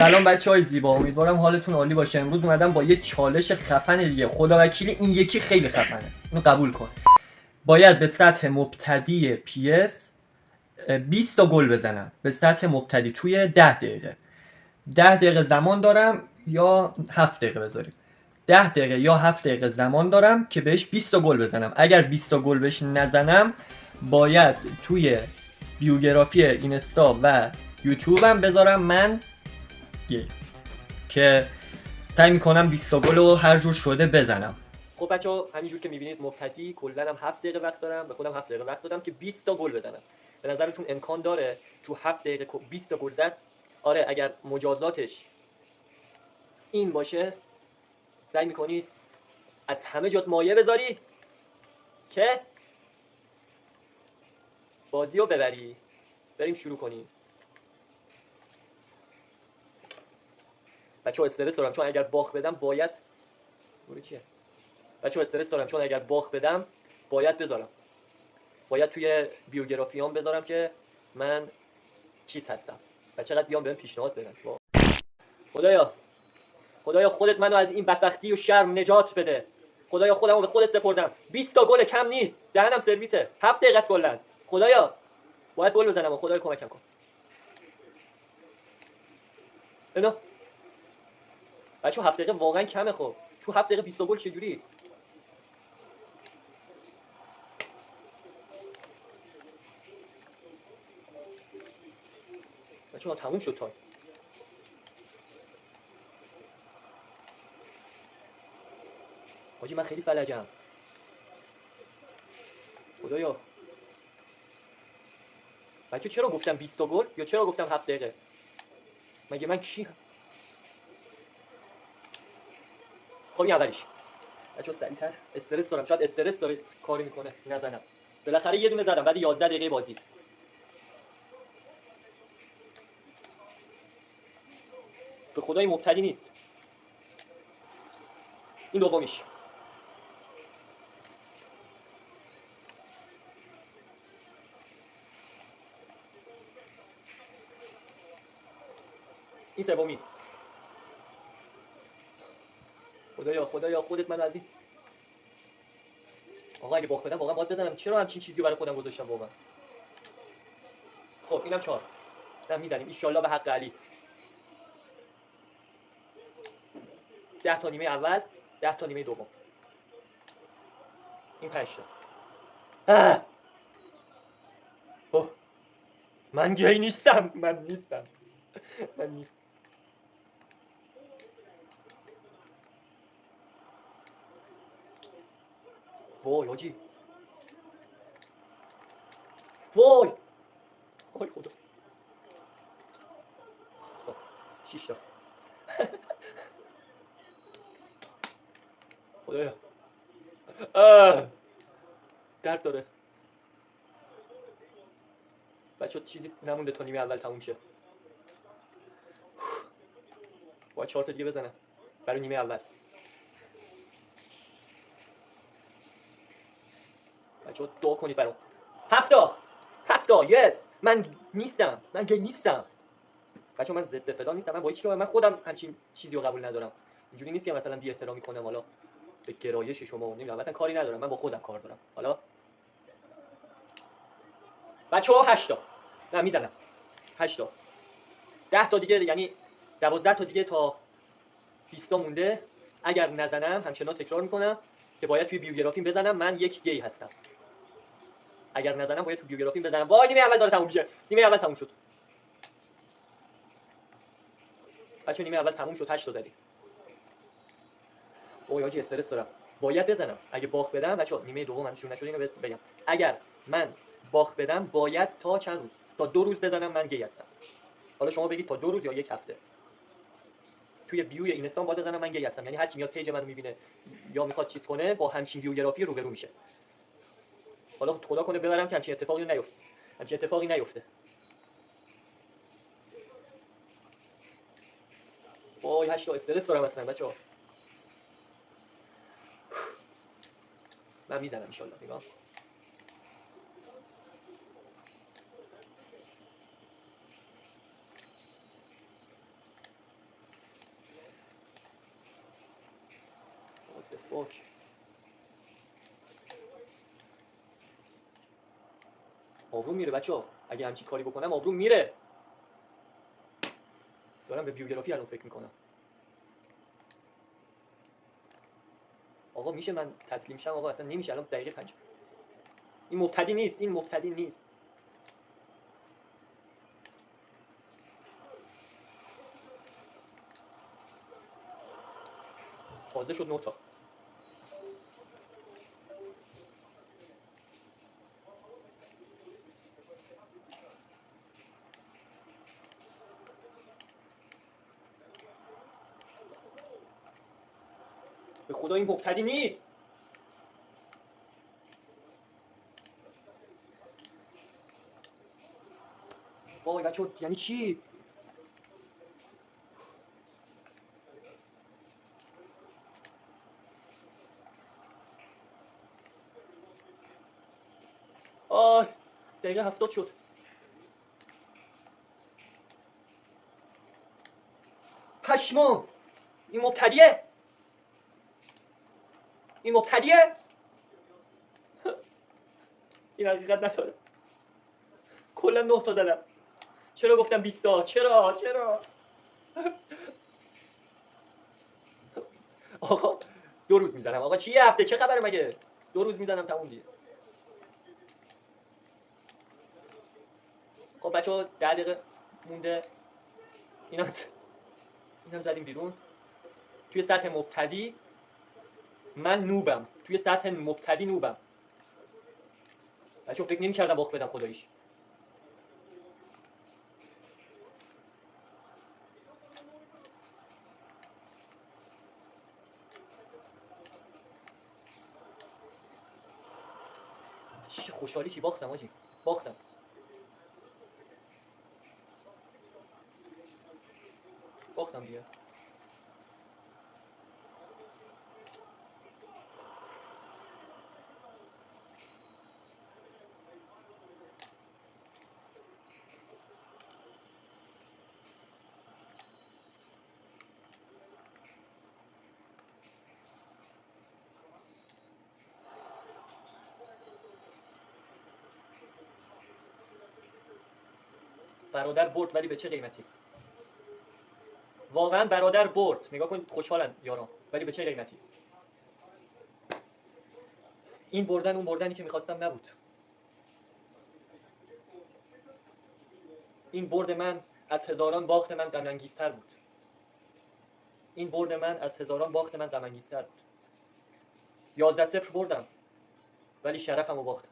سلام بچه‌های زیبا، امیدوارم حالتون عالی باشه. امروز اومدم با یه چالش خفن دیگه. خدا وکیلی این یکی خیلی خفنه، اینو قبول کن. باید به سطح مبتدی PS 20 تا گل بزنم، به سطح مبتدی توی 10 دقیقه. 10 دقیقه زمان دارم یا 7 دقیقه بذاریم. 10 دقیقه یا 7 دقیقه زمان دارم که بهش 20 تا گل بزنم. اگر 20 تا گل بهش نزنم باید توی بیوگرافی اینستا و یوتیوبم بذارم من که سعی میکنم 20 گل رو هر جور شده بزنم. خب بچه‌ها همینجور که میبینید مبتدی کلا هم 7 دقیقه وقت دارم، به خودم 7 دقیقه وقت دادم که 20 تا گل بزنم. به نظرتون امکان داره تو 7 دقیقه 20 تا گل زد؟ آره، اگر مجازاتش این باشه سعی میکنید از همه جات مایه بذاری که بازی رو ببری. بریم شروع کنیم. بچه‌ها استرس دارم چون اگر باخت بدم باید بذارم. باید توی بیوگرافیام بذارم که من چیز هستم و چقدر بیام بهم پیشنهاد بدن. خدایا خودت منو از این بدبختی و شرم نجات بده. خدایا خودمو به خودت سپردم. 20 تا گل کم نیست. دهنم سرویسه. 7 دقیقه است کلا. خدایا باید گل بزنم و خدایا کمکم کن. اینا بچه‌ها 7 دقیقه واقعا کمه. خب تو 7 دقیقه 20 تا گل چجوری؟ بچه‌ها تموم شد تایم. حاجی من خیلی فلجم. خدایا بچه چرا گفتم 20 تا گل یا چرا گفتم 7 دقیقه؟ مگه من کی؟ خب این اولیش. بچه‌ها سریع‌تر، استرس دارم. شاید استرس داره کاری میکنه نزنم. بالاخره یه دونه زدم بعد 11 دقیقه بازی. به خدای مبتدی نیست. این دومیش. این سومی. خدایا خودت منو از این آقا اگه باخت بدم واقعا باید بزنم. چرا همچین چیزی رو برای خودم گذاشتم واقعا؟ خب اینم 4. نه میزنیم ان شاءالله به حق علی. 10 تا نیمه اول، 10 تا نیمه دوم. این 5 تا. اوه من گی نیستم. من نیستم. وای حاجی. وای خدا. خب 6 تا. خدایا درد داره. بچه چیزی نمونده تا نیمه اول تموم شه. باید 4 تا دیگه بزنم برای نیمه اول. بچه دعا کنید برام. 7 تا یس. من نیستم. من گی نیستم. بچه من ضد فلان نیستم. من با هیچ کی من خودم همچین چیزی رو قبول ندارم. اینجوری نیست که مثلا بی احترامی کنم حالا به گرایش شما و نمیدونم مثلا کاری ندارم. من با خودم کار دارم. حالا بچه‌ها 8 تا. نه میزنم. 8 تا. 10 تا دیگه یعنی 12 تا دیگه تا 20 تا مونده. اگر نزنم همچنان تکرار میکنم که باید توی بیوگرافیم بزنم من یک گی هستم. اگر نزنم باید توی بیوگرافیم بزنم. وای نیمه اول داره تموم میشه. نیمه اول تموم شد. بچه‌ها نیمه اول تموم شد. 8 تا زدیم. اوه حاجی استرس دارم. باید بزنم. اگه باخت بدم بچه‌ها نیمه دوم هم شروع نشده اینو بگم. اگر من باخت بدم باید تا چند روز؟ تا 2 روز بزنم من گی هستم. حالا شما بگید تا 2 روز یا یک هفته. توی بیوی اینستام باید بزنم من گی هستم. یعنی هر کی میاد پیج منو میبینه یا میخواد چیز کنه با همچین بیوگرافی روبرو میشه. حالا خدا کنه ببرم که همچین اتفاقی نیفته. وای 8 تا استرس دارم اصلا بچه‌ها. من میزنم ان شاء الله. نگاه فوک. آبروم میره بچه‌ها، اگه همچین کاری بکنم آبروم میره. دارم به بیوگرافی الان فکر میکنم. آقا میشه من تسلیم شم؟ آقا اصلا نمیشه. الان دقیقه 5. این مبتدی نیست، این مبتدی نیست. تازه شد 9 تا. به خدا این مبتدی نیست. وای بچه‌ها یعنی چی؟ آه دقیقه 70 شد. پشمام. این مبتدیه. این مبتدیه. این حقیقت نداره. کلا 9 تا زدم. چرا گفتم 20 تا؟ چرا؟ آقا 2 روز میزنم. آقا چیه هفته؟ چه خبره مگه؟ 2 روز میزنم تموم دیگه. خب بچه‌ها 10 دقیقه مونده. اینم زدیم بیرون. توی سطح مبتدی من نوبم. توی سطح مبتدی نوبم. بچه‌ها فکر نمی‌کردم باخت بدم خداییش. چه خوشحالی چی باختم آجی. باختم. دیگه. برادر برد ولی به چه قیمتی؟ واقعا برادر برد. نگاه کن خوشحالن یاران ولی به چه قیمتی؟ این بردن اون بردنی که میخواستم نبود. این برد من از هزاران باخت من غم انگیزتر بود. این برد من از هزاران باخت من غم انگیزتر بود. 11-0 بردم ولی شرفمو باختم.